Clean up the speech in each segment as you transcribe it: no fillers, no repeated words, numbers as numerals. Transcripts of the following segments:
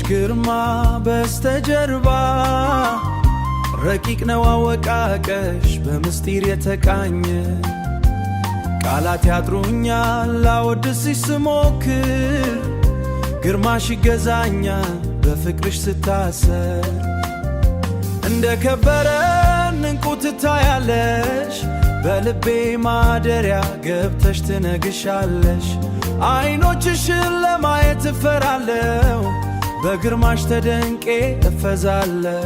ግርማ በስተጀርባ ረቂቅ ነው አወቃቀሽ በምስጢር የተቃኘ ቃላት ያጥሩኛል ላወድስሽ ስሞክር ግርማሽ ይገዛኛል በፍቅርሽ ስታሰር እንደ ከበረ እንቁ ትታያለሽ በልቤ ማደሪያ ገብተሽ ትነግሻለሽ አይኖችሽን ለማየት እፈራለሁ በግርማሽ ተደንቄ እፈዛለሁ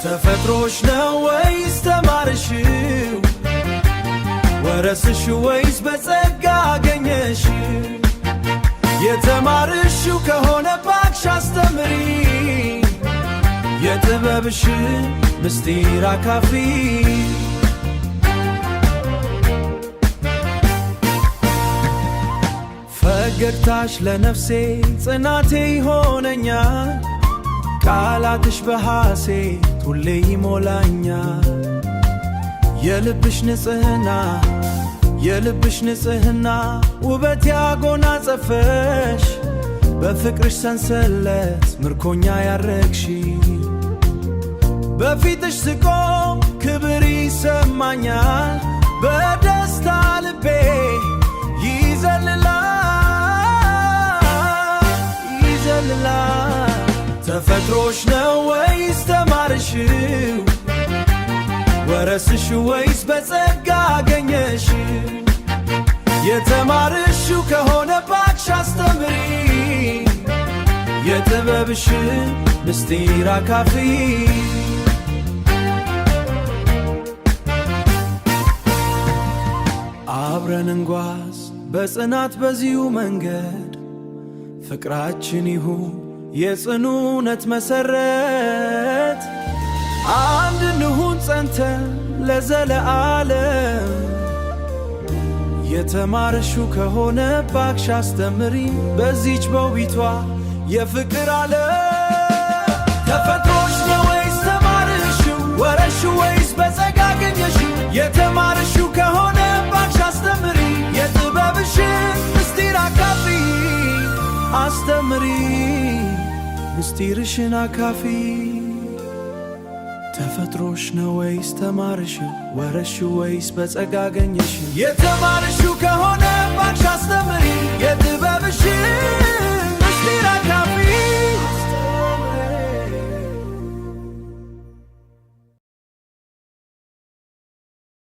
ተፈጥሮሽ ነው ወይስ ተማርሽው ወረስሽው ወይስ በጸጋ አገኘሽው የተማርሽው ከሆነ እባክሽ አስተምሪ የጥበብሽን ምስጢር አካፊ ፈገግታሽ ለነፍሴ ጽናቴ ይሆነኛል ቃላትሽ በሐሴት ሁሌ ይሞላኛል የልብሽ ንጽሕና ውበት ያጎናጸፈሽ በፍቅርሽ ሰንሰለት ምርኮኛ ያረግሽ በፊትሽ ስቆም ክብር ይሰማኛል በደስታ ልቤ ይዘልላል ተፈጥሮሽ ነው ወይስ ተማርሽው ወረስሽው ወይስ በጸጋ አገኘሽው የተማርሽው ከሆነ እባክሽ አስተምሪ የጥበብሽን ምስጢር አካፊ አብረን እንጓዝ በጽናት በዚሁ መንገድ ፍቅራችን ይሁን የጽኑነት መሰረት አንድ እንሁን ጸንተን ለዘለዓለም የተማርሽው ከሆነ እባክሽ አስተምሪ በዚች በውቢቷ የፍቅር ዓለም ተፈጥሮሽ ነው ወይስ ተማርሽው ወረስሽው ወይስ በጸጋ አገኘሽው የተማርሽው ከሆነ እባክሽ አስተምሪ የጥበብሽን ምስጢር አካፊ አስተምሪ ምስጢርሽን አካፊ ተፈጥሮሽ ነው ወይስ ተማርሽው ወረስሽው ወይስ በጸጋ አገኘሽው የተማርሽው ከሆነ እባክሽ አስተምሪ የጥበብሽን